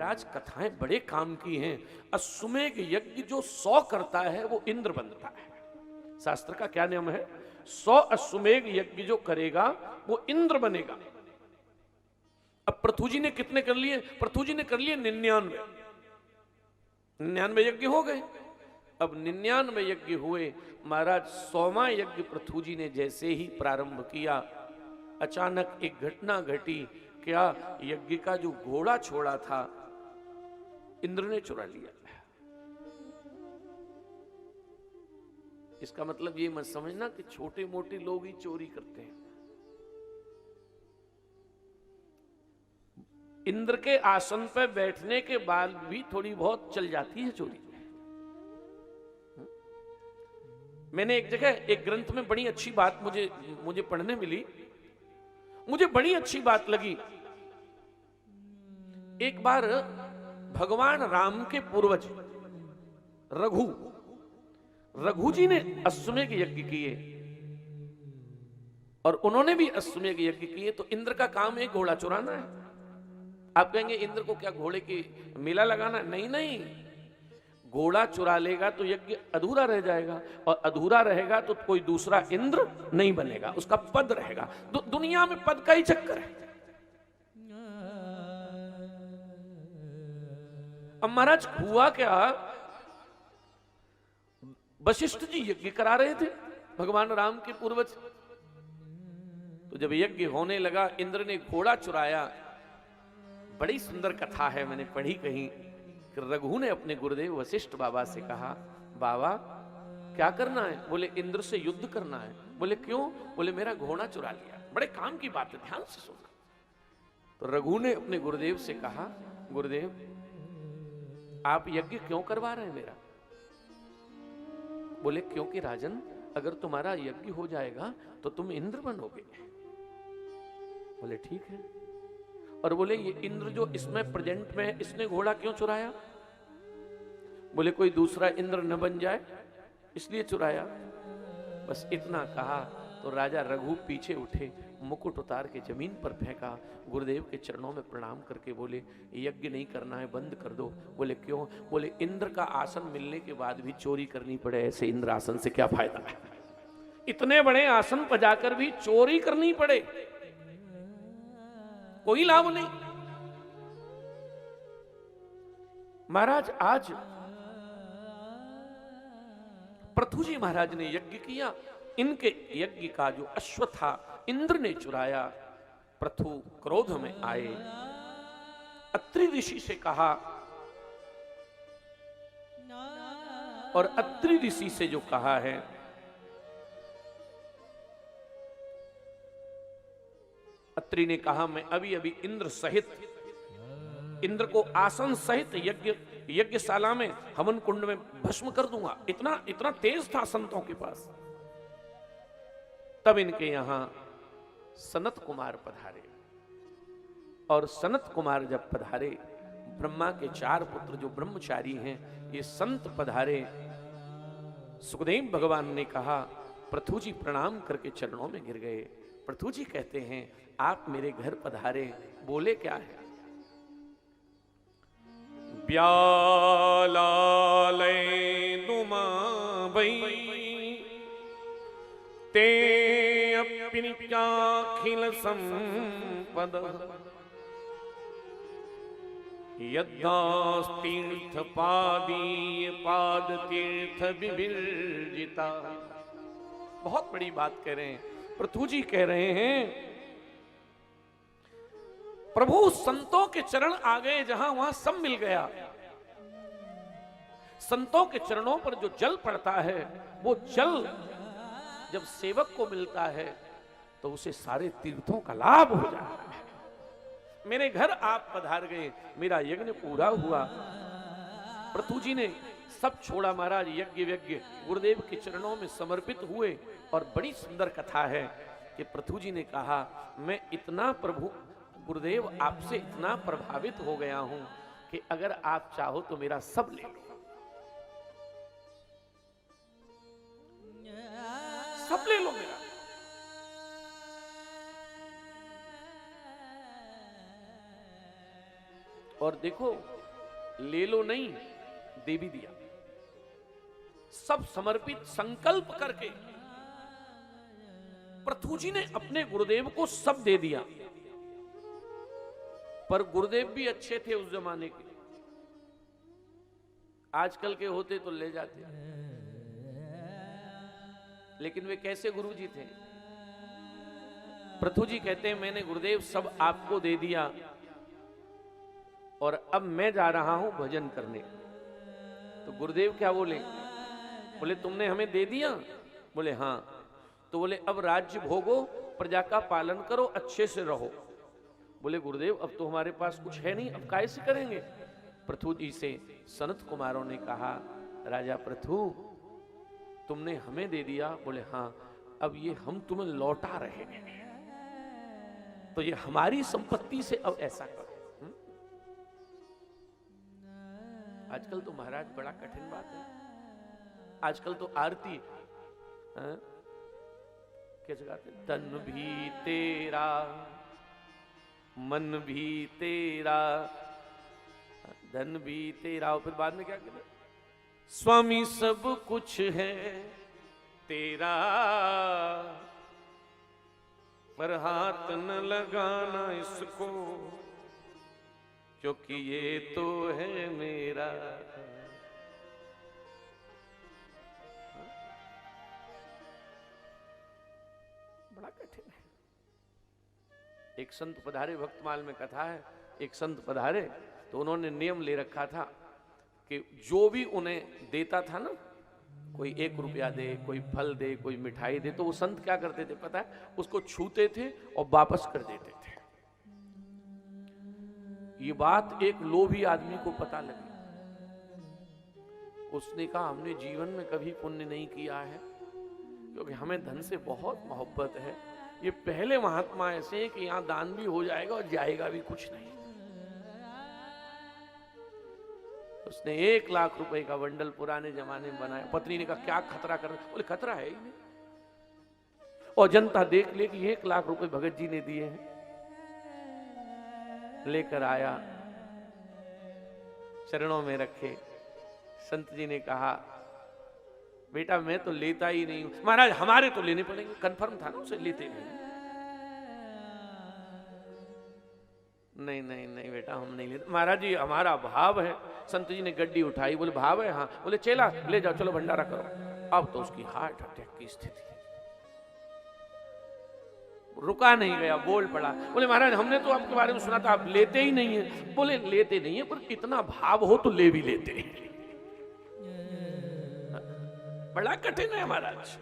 महाराज कथाएं बड़े काम की हैं। अश्वमेध यज्ञ जो 100 करता है वो इंद्र बनता है। शास्त्र का क्या नियम है? 100 अश्वमेध यज्ञ जो करेगा वो इंद्र बनेगा। अब पृथु जी ने कितने कर लिए? पृथु जी ने कर लिए 99। 99 यज्ञ हो गए। अब 99 यज्ञ हुए। महाराज 100वां यज्ञ पृथु जी ने जैसे ही प्रारंभ किया, अचानक एक घटना घटी। क्या? यज्ञ का जो घोड़ा छोड़ा था इंद्र ने चुरा लिया। इसका मतलब ये मत समझना कि छोटे मोटे लोग ही चोरी करते हैं। इंद्र के आसन पर बैठने के बाद भी थोड़ी बहुत चल जाती है चोरी। मैंने एक जगह एक ग्रंथ में बड़ी अच्छी बात मुझे पढ़ने मिली, मुझे बड़ी अच्छी बात लगी। एक बार भगवान राम के पूर्वज रघु जी ने अश्वमेध यज्ञ किए और उन्होंने भी अश्वमेध यज्ञ किए। तो इंद्र का काम एक घोड़ा चुराना है। आप कहेंगे इंद्र को क्या घोड़े की मेला लगाना? नहीं नहीं, घोड़ा चुरा लेगा तो यज्ञ अधूरा रह जाएगा, और अधूरा रहेगा तो कोई दूसरा इंद्र नहीं बनेगा, उसका पद रहेगा। दुनिया में पद का ही चक्कर है। अब महाराज हुआ क्या, वशिष्ठ जी यज्ञ करा रहे थे भगवान राम के पूर्वज। तो जब यज्ञ होने लगा, इंद्र ने घोड़ा चुराया। बड़ी सुंदर कथा है, मैंने पढ़ी कहीं कि रघु ने अपने गुरुदेव वशिष्ठ बाबा से कहा, बाबा क्या करना है? बोले इंद्र से युद्ध करना है। बोले क्यों? बोले मेरा घोड़ा चुरा लिया। बड़े काम की बात है, ध्यान से सुनना। तो रघु ने अपने गुरुदेव से कहा, गुरुदेव आप यज्ञ क्यों करवा रहे हैं मेरा? बोले क्योंकि राजन, अगर तुम्हारा यज्ञ हो जाएगा तो तुम इंद्र बनोगे। बोले ठीक है। और बोले ये इंद्र जो इसमें प्रेजेंट में है, इसने घोड़ा क्यों चुराया? बोले कोई दूसरा इंद्र न बन जाए इसलिए चुराया। बस इतना कहा तो राजा रघु पीछे उठे, मुकुट उतार के जमीन पर फेंका, गुरुदेव के चरणों में प्रणाम करके बोले यज्ञ नहीं करना है, बंद कर दो। बोले क्यों? बोले इंद्र का आसन मिलने के बाद भी चोरी करनी पड़े, ऐसे इंद्र आसन से क्या फायदा है? इतने बड़े आसन पर जाकर भी चोरी करनी पड़े, कोई लाभ नहीं। महाराज आज पृथु जी महाराज ने यज्ञ किया, इनके यज्ञ का जो अश्व था इंद्र ने चुराया। पृथु क्रोध में आए, अत्रि ऋषि से कहा, और अत्रि ऋषि से जो कहा है, अत्रि ने कहा मैं अभी अभी इंद्र को आसन सहित यज्ञशाला में हवन कुंड में भस्म कर दूंगा। इतना तेज था संतों के पास। तब इनके यहां सनत कुमार पधारे, और सनत कुमार जब पधारे, ब्रह्मा के 4 पुत्र जो ब्रह्मचारी हैं, ये संत पधारे। सुखदेव भगवान ने कहा, पृथु जी प्रणाम करके चरणों में गिर गए। पृथु जी कहते हैं आप मेरे घर पधारे, बोले क्या है? ब्यालाले दुमा भई ते अखिल संपद यद्दास्तीर्थ पादीय पाद तीर्थ विविर्जिता। बहुत बड़ी बात कह रहे हैं पृथु जी, कह रहे हैं प्रभु संतों के चरण आ गए, जहां वहां सब मिल गया। संतों के चरणों पर जो जल पड़ता है, वो जल जब सेवक को मिलता है तो उसे सारे तीर्थों का लाभ हो जाता है। मेरे घर आप पधार गए, मेरा यज्ञ पूरा हुआ। पृथु जी ने सब छोड़ा महाराज, यज्ञ गुरुदेव के चरणों में समर्पित हुए। और बड़ी सुंदर कथा है कि पृथु जी ने कहा, मैं इतना प्रभु गुरुदेव आपसे इतना प्रभावित हो गया हूं कि अगर आप चाहो तो मेरा सब ले लो, सब ले लो मेरा। और देखो ले लो नहीं, दे भी दिया। सब समर्पित संकल्प करके पृथु जी ने अपने गुरुदेव को सब दे दिया। पर गुरुदेव भी अच्छे थे उस जमाने के, आजकल के होते तो ले जाते, लेकिन वे कैसे गुरु जी थे? पृथु जी कहते हैं मैंने गुरुदेव सब आपको दे दिया और अब मैं जा रहा हूं भजन करने। तो गुरुदेव क्या बोले? बोले तुमने हमें दे दिया? बोले हाँ। तो बोले अब राज्य भोगो, प्रजा का पालन करो, अच्छे से रहो। बोले गुरुदेव अब तो हमारे पास कुछ है नहीं, अब कैसे करेंगे? पृथु जी से सनत कुमारों ने कहा, राजा पृथु तुमने हमें दे दिया? बोले हाँ, अब ये हम तुम्हें लौटा रहे हैं, तो ये हमारी संपत्ति से अब ऐसा करो। आजकल तो महाराज बड़ा कठिन बात है। आजकल तो आरती कैसे गाते? तन भी तेरा मन भी तेरा धन भी तेरा, और फिर बाद में क्या कहते? स्वामी सब कुछ है तेरा पर हाथ न लगाना इसको, क्योंकि ये तो है मेरा। बड़ा कठिन है। एक संत पधारे, भक्तमाल में कथा है, एक संत पधारे तो उन्होंने नियम ले रखा था कि जो भी उन्हें देता था ना, कोई 1 रुपया दे, कोई फल दे, कोई मिठाई दे, तो वो संत क्या करते थे पता है? उसको छूते थे और वापस कर देते थे। ये बात एक लोभी आदमी को पता लगी। उसने कहा हमने जीवन में कभी पुण्य नहीं किया है, क्योंकि हमें धन से बहुत मोहब्बत है। ये पहले महात्मा ऐसे हैं कि यहां दान भी हो जाएगा और जाएगा भी कुछ नहीं। उसने 1 लाख रुपए का बंडल पुराने जमाने में बनाया। पत्नी ने कहा क्या खतरा कर? बोले खतरा है ही नहीं, और जनता देख ले कि 1 लाख रुपए भगत जी ने दिए हैं। लेकर आया, चरणों में रखे। संत जी ने कहा बेटा मैं तो लेता ही नहीं हूं। महाराज हमारे तो लेने पड़ेंगे। कंफर्म था ना उसे, लेते नहीं नहीं नहीं बेटा हम नहीं लेते। महाराज जी हमारा भाव है। संत जी ने गड्डी उठाई, बोले भाव है? हाँ। बोले चेला ले जाओ, चलो भंडारा करो। अब तो उसकी हार्ट अटैक की स्थिति, रुका नहीं गया, बोल पड़ा। बोले महाराज हमने तो आपके बारे में सुना था आप लेते ही नहीं है। बोले लेते नहीं है, पर इतना भाव हो तो ले भी लेते हैं। बड़ा कठिन है महाराज।